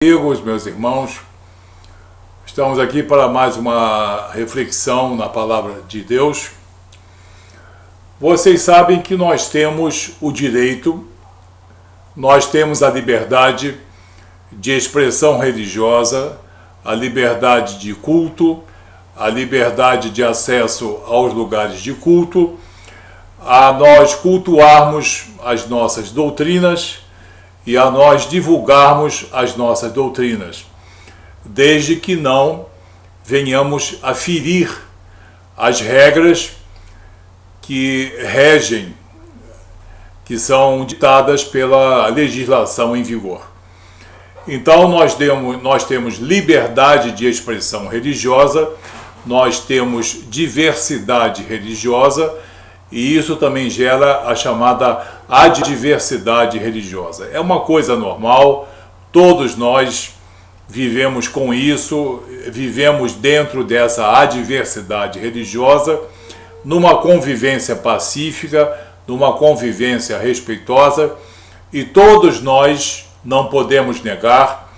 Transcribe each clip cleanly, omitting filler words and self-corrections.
Amigos, meus irmãos, estamos aqui para mais uma reflexão na Palavra de Deus. Vocês sabem que nós temos o direito, nós temos a liberdade de expressão religiosa, a liberdade de culto, a liberdade de acesso aos lugares de culto, a nós cultuarmos as nossas doutrinas e a nós divulgarmos as nossas doutrinas, desde que não venhamos a ferir as regras que regem, que são ditadas pela legislação em vigor. Então nós temos liberdade de expressão religiosa, nós temos diversidade religiosa, e isso também gera a chamada adversidade religiosa. É uma coisa normal, todos nós vivemos com isso, vivemos dentro dessa adversidade religiosa, numa convivência pacífica, numa convivência respeitosa, e todos nós, não podemos negar,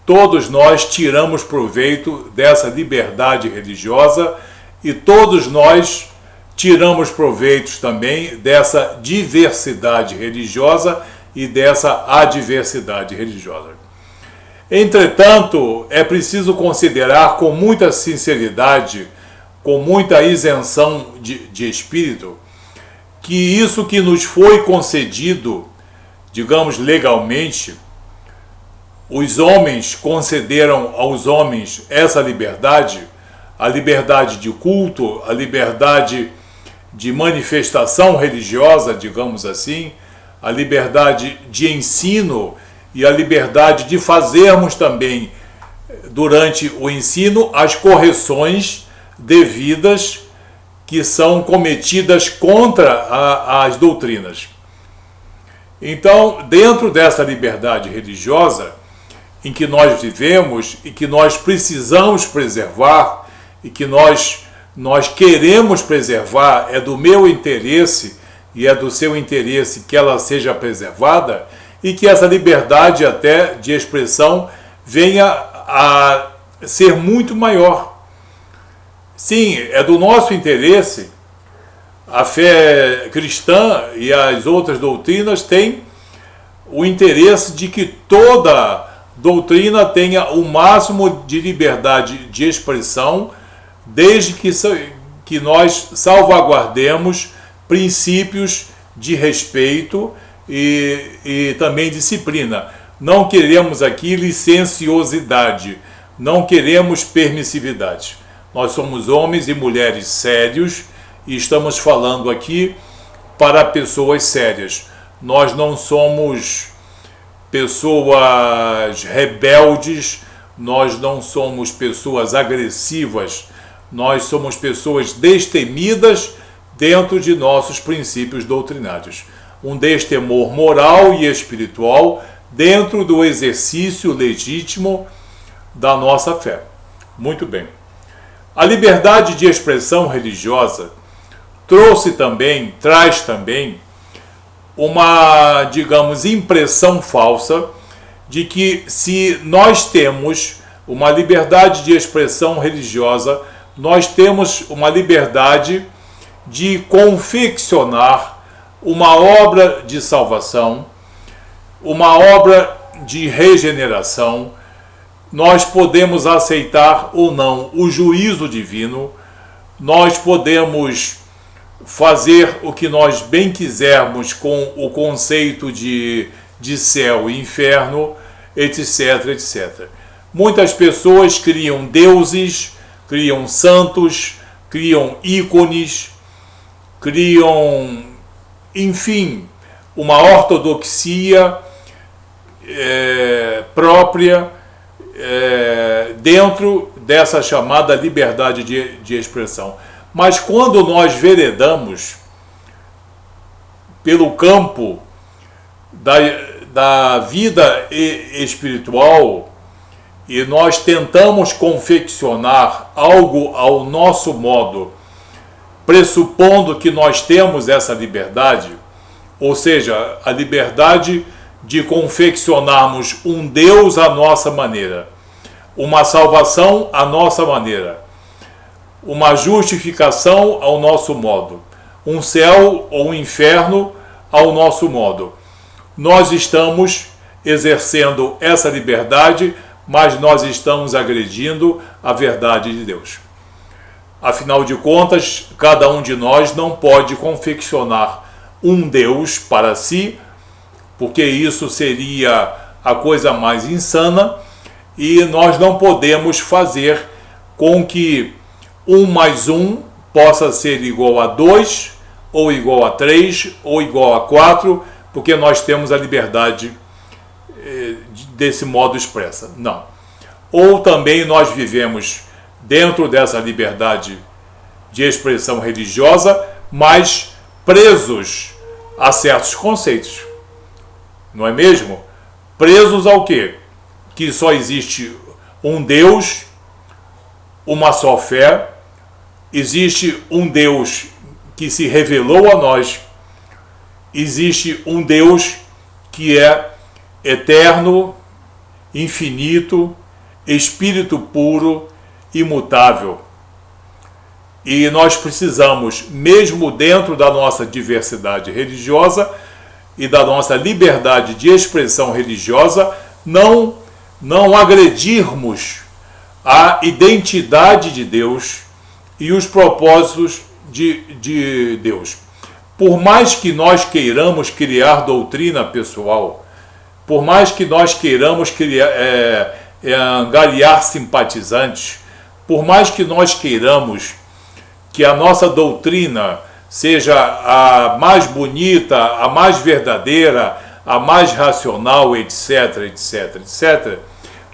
todos nós tiramos proveito dessa liberdade religiosa e todos nós tiramos proveitos também dessa diversidade religiosa e dessa adversidade religiosa. Entretanto, é preciso considerar com muita sinceridade, com muita isenção de espírito, que isso que nos foi concedido, digamos legalmente, os homens concederam aos homens essa liberdade, a liberdade de culto, a liberdade de manifestação religiosa, digamos assim, a liberdade de ensino e a liberdade de fazermos também, durante o ensino, as correções devidas que são cometidas contra as doutrinas. Então, dentro dessa liberdade religiosa em que nós vivemos e que nós precisamos preservar e que nós queremos preservar, é do meu interesse e é do seu interesse que ela seja preservada e que essa liberdade até de expressão venha a ser muito maior. Sim, é do nosso interesse. A fé cristã e as outras doutrinas têm o interesse de que toda doutrina tenha o máximo de liberdade de expressão, desde que nós salvaguardemos princípios de respeito e também disciplina. Não queremos aqui licenciosidade, não queremos permissividade. Nós somos homens e mulheres sérios e estamos falando aqui para pessoas sérias. Nós não somos pessoas rebeldes, nós não somos pessoas agressivas, nós somos pessoas destemidas dentro de nossos princípios doutrinários. Um destemor moral e espiritual dentro do exercício legítimo da nossa fé. Muito bem. A liberdade de expressão religiosa traz também uma, digamos, impressão falsa de que se nós temos uma liberdade de expressão religiosa, nós temos uma liberdade de confeccionar uma obra de salvação, uma obra de regeneração. Nós podemos aceitar ou não o juízo divino, nós podemos fazer o que nós bem quisermos com o conceito de céu e inferno, etc, etc. Muitas pessoas criam deuses, criam santos, criam ícones, criam, enfim, uma ortodoxia própria dentro dessa chamada liberdade de expressão. Mas quando nós veredamos pelo campo da vida espiritual e nós tentamos confeccionar algo ao nosso modo, pressupondo que nós temos essa liberdade, ou seja, a liberdade de confeccionarmos um Deus à nossa maneira, uma salvação à nossa maneira, uma justificação ao nosso modo, um céu ou um inferno ao nosso modo. Nós estamos exercendo essa liberdade, mas nós estamos agredindo a verdade de Deus. Afinal de contas, cada um de nós não pode confeccionar um Deus para si, porque isso seria a coisa mais insana, e nós não podemos fazer com que 1 mais 1 possa ser igual a 2, ou igual a 3, ou igual a 4, porque nós temos a liberdade desse modo expressa. Não. Ou também nós vivemos dentro dessa liberdade de expressão religiosa, mas presos a certos conceitos. Não é mesmo? Presos ao quê? Que só existe um Deus, uma só fé, existe um Deus que se revelou a nós, existe um Deus que é eterno, infinito, espírito puro, imutável. E nós precisamos, mesmo dentro da nossa diversidade religiosa e da nossa liberdade de expressão religiosa, não agredirmos a identidade de Deus e os propósitos de Deus. Por mais que nós queiramos criar doutrina pessoal, por mais que nós queiramos angariar simpatizantes, por mais que nós queiramos que a nossa doutrina seja a mais bonita, a mais verdadeira, a mais racional, etc, etc, etc,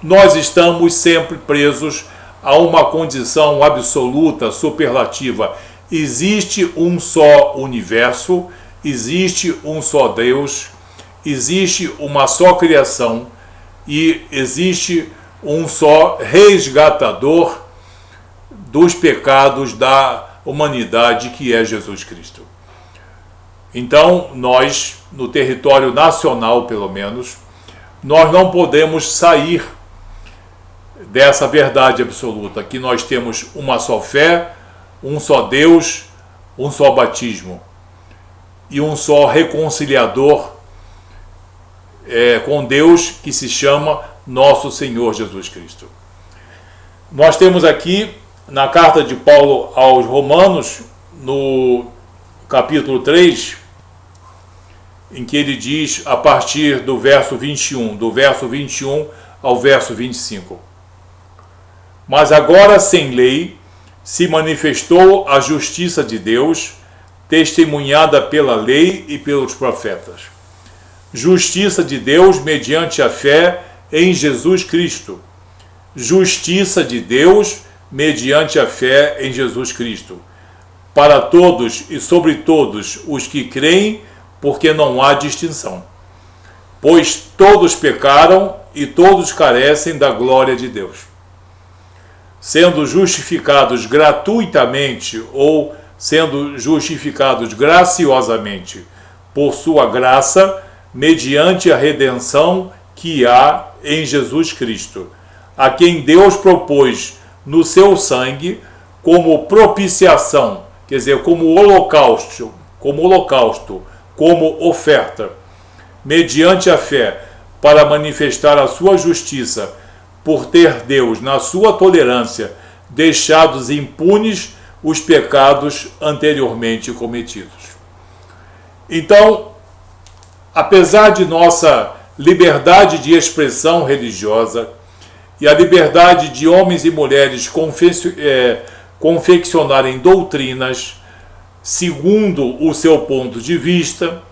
nós estamos sempre presos a uma condição absoluta, superlativa. Existe um só universo, existe um só Deus, existe uma só criação e existe um só resgatador dos pecados da humanidade, que é Jesus Cristo. Então, nós, no território nacional, pelo menos, nós não podemos sair dessa verdade absoluta, que nós temos uma só fé, um só Deus, um só batismo e um só reconciliador com Deus, que se chama nosso Senhor Jesus Cristo. Nós temos aqui na carta de Paulo aos Romanos, no capítulo 3, em que ele diz, a partir do verso 21, do verso 21 ao verso 25: Mas agora, sem lei, se manifestou a justiça de Deus, testemunhada pela lei e pelos profetas. Justiça de Deus mediante a fé em Jesus Cristo. Justiça de Deus mediante a fé em Jesus Cristo, para todos e sobre todos os que creem, porque não há distinção. Pois todos pecaram e todos carecem da glória de Deus, sendo justificados gratuitamente ou sendo justificados graciosamente por sua graça, mediante a redenção que há em Jesus Cristo, a quem Deus propôs no seu sangue como propiciação, quer dizer, como holocausto, como oferta, mediante a fé, para manifestar a sua justiça, por ter Deus, na sua tolerância, deixados impunes os pecados anteriormente cometidos. Então, apesar de nossa liberdade de expressão religiosa e a liberdade de homens e mulheres confeccionarem doutrinas segundo o seu ponto de vista,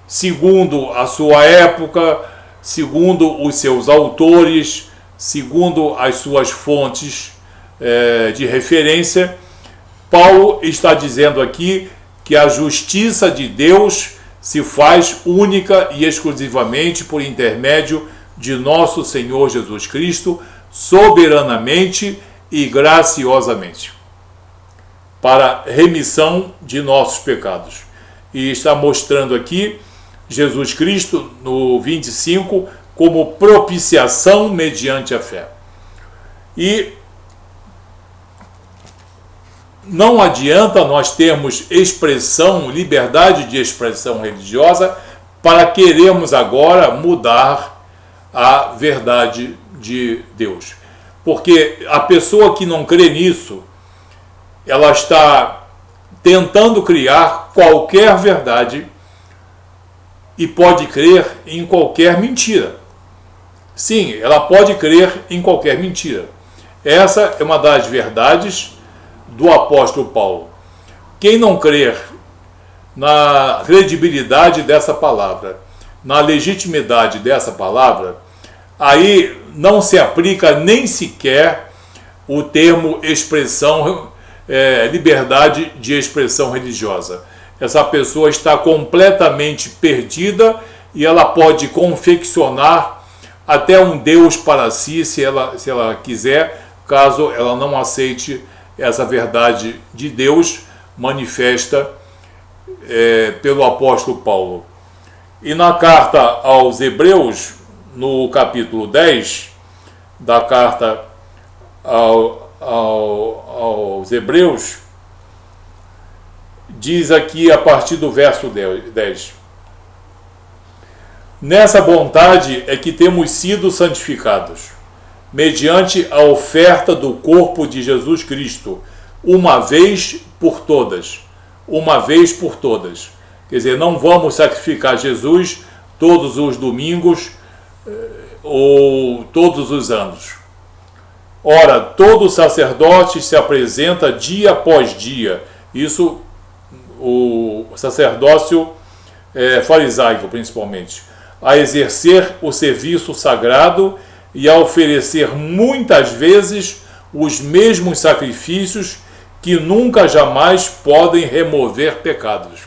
segundo a sua época, segundo os seus autores, segundo as suas fontes de referência, Paulo está dizendo aqui que a justiça de Deus se faz única e exclusivamente por intermédio de nosso Senhor Jesus Cristo, soberanamente e graciosamente, para remissão de nossos pecados. E está mostrando aqui Jesus Cristo, no 25, como propiciação mediante a fé. E não adianta nós termos expressão, liberdade de expressão religiosa, para querermos agora mudar a verdade de Deus. Porque a pessoa que não crê nisso, ela está tentando criar qualquer verdade e pode crer em qualquer mentira. Sim, ela pode crer em qualquer mentira. Essa é uma das verdades do apóstolo Paulo. Quem não crer na credibilidade dessa palavra, na legitimidade dessa palavra, aí não se aplica nem sequer o termo expressão, liberdade de expressão religiosa. Essa pessoa está completamente perdida e ela pode confeccionar até um Deus para si, se ela quiser, caso ela não aceite essa verdade de Deus manifesta pelo apóstolo Paulo. E na carta aos Hebreus, no capítulo 10 da carta aos Hebreus, diz aqui a partir do verso 10: nessa vontade é que temos sido santificados, mediante a oferta do corpo de Jesus Cristo, uma vez por todas. Uma vez por todas. Quer dizer, não vamos sacrificar Jesus todos os domingos ou todos os anos. Ora, todo sacerdote se apresenta dia após dia. Isso, o sacerdócio farisaico, principalmente, a exercer o serviço sagrado e a oferecer muitas vezes os mesmos sacrifícios que nunca jamais podem remover pecados.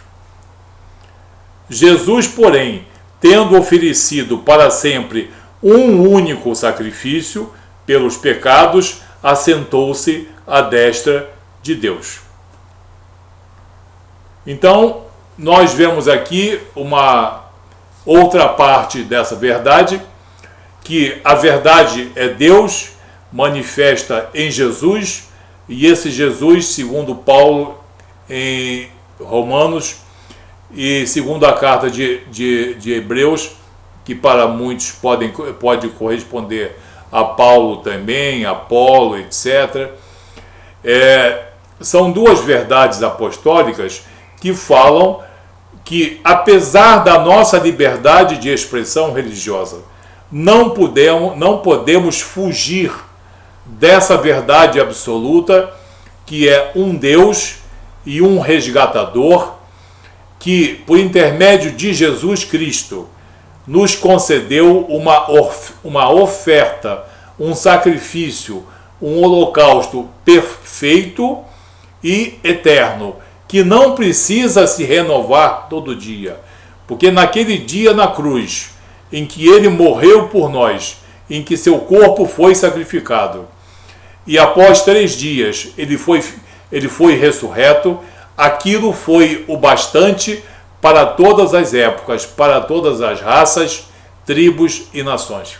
Jesus, porém, tendo oferecido para sempre um único sacrifício pelos pecados, assentou-se à destra de Deus. Então, nós vemos aqui uma outra parte dessa verdade, que a verdade é Deus manifesta em Jesus, e esse Jesus, segundo Paulo em Romanos e segundo a carta de Hebreus, que para muitos pode corresponder a Paulo também, Apolo, etc. São duas verdades apostólicas que falam que, apesar da nossa liberdade de expressão religiosa, não podemos fugir dessa verdade absoluta, que é um Deus e um resgatador, que, por intermédio de Jesus Cristo, nos concedeu uma oferta, um sacrifício, um holocausto perfeito e eterno, que não precisa se renovar todo dia. Porque naquele dia na cruz, em que ele morreu por nós, em que seu corpo foi sacrificado, e após 3 dias ele foi ressurreto, aquilo foi o bastante para todas as épocas, para todas as raças, tribos e nações.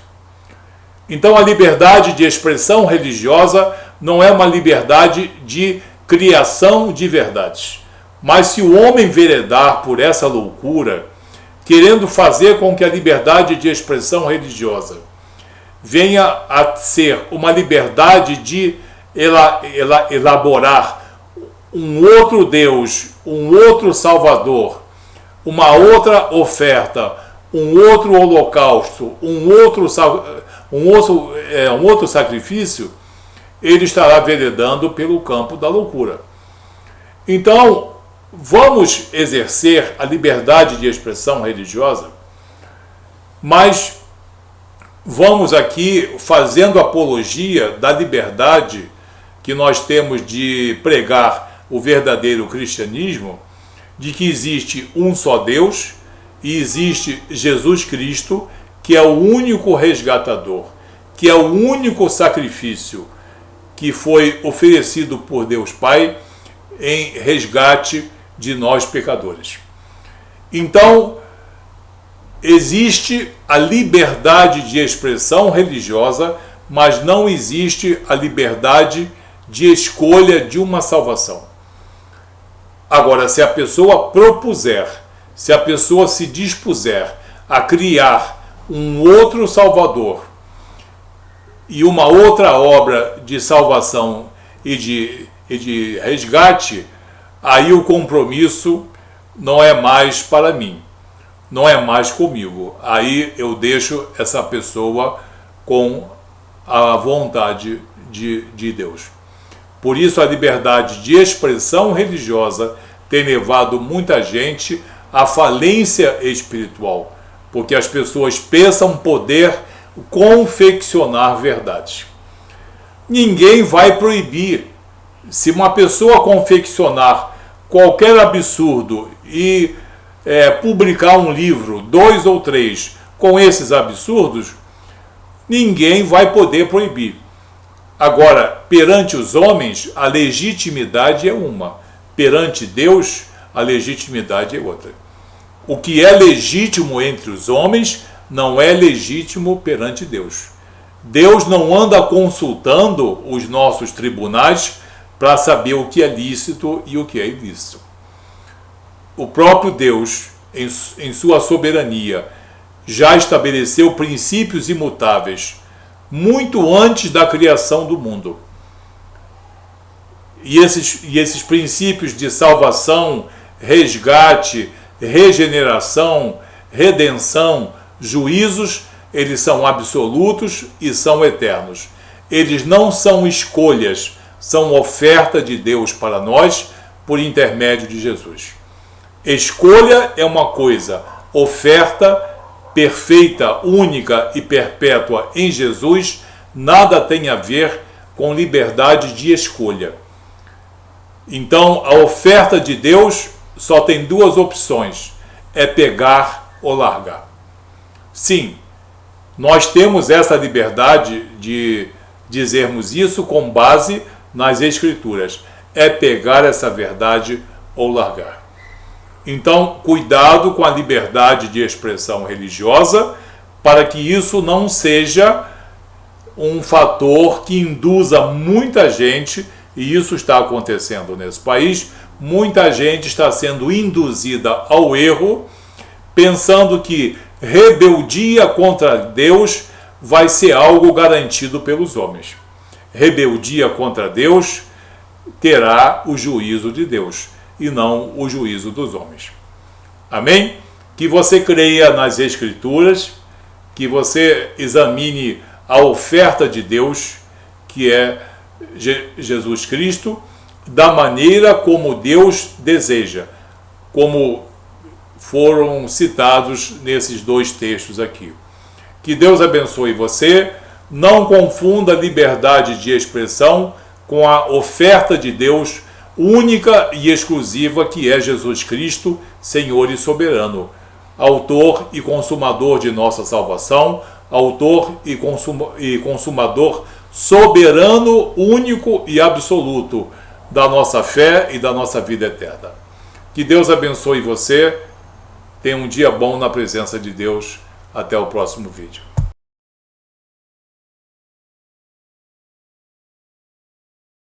Então a liberdade de expressão religiosa não é uma liberdade de criação de verdades. Mas se o homem veredar por essa loucura, querendo fazer com que a liberdade de expressão religiosa venha a ser uma liberdade de elaborar um outro Deus, um outro Salvador, uma outra oferta, um outro holocausto, um outro sacrifício, ele estará veredando pelo campo da loucura. Então, vamos exercer a liberdade de expressão religiosa, mas vamos aqui fazendo apologia da liberdade que nós temos de pregar o verdadeiro cristianismo, de que existe um só Deus e existe Jesus Cristo, que é o único resgatador, que é o único sacrifício que foi oferecido por Deus Pai em resgate de nós pecadores. Então, existe a liberdade de expressão religiosa, mas não existe a liberdade de escolha de uma salvação. Agora, se a pessoa propuser, se a pessoa se dispuser a criar um outro Salvador e uma outra obra de salvação e de resgate, aí o compromisso não é mais para mim, não é mais comigo. Aí eu deixo essa pessoa com a vontade de Deus. Por isso a liberdade de expressão religiosa tem levado muita gente à falência espiritual, porque as pessoas pensam poder confeccionar verdades. Ninguém vai proibir. Se uma pessoa confeccionar qualquer absurdo e publicar um livro, 2 ou 3, com esses absurdos, ninguém vai poder proibir. Agora, perante os homens, a legitimidade é uma. Perante Deus, a legitimidade é outra. O que é legítimo entre os homens não é legítimo perante Deus. Deus não anda consultando os nossos tribunais para saber o que é lícito e o que é ilícito. O próprio Deus, em sua soberania, já estabeleceu princípios imutáveis muito antes da criação do mundo. E esses princípios de salvação, resgate, regeneração, redenção, juízos, eles são absolutos e são eternos. Eles não são escolhas, são oferta de Deus para nós por intermédio de Jesus. Escolha é uma coisa, oferta perfeita, única e perpétua em Jesus, nada tem a ver com liberdade de escolha. Então, a oferta de Deus só tem 2 opções, é pegar ou largar. Sim, nós temos essa liberdade de dizermos isso com base nas Escrituras, é pegar essa verdade ou largar. Então, cuidado com a liberdade de expressão religiosa, para que isso não seja um fator que induza muita gente, e isso está acontecendo nesse país, muita gente está sendo induzida ao erro, pensando que rebeldia contra Deus vai ser algo garantido pelos homens. Rebeldia contra Deus terá o juízo de Deus e não o juízo dos homens. Amém? Que você creia nas Escrituras, que você examine a oferta de Deus, que é Jesus Cristo, da maneira como Deus deseja, como foram citados nesses 2 textos aqui. Que Deus abençoe você, não confunda liberdade de expressão com a oferta de Deus única e exclusiva que é Jesus Cristo, Senhor e soberano, autor e consumador de nossa salvação, autor e consumador soberano, único e absoluto da nossa fé e da nossa vida eterna. Que Deus abençoe você, tenha um dia bom na presença de Deus. Até o próximo vídeo.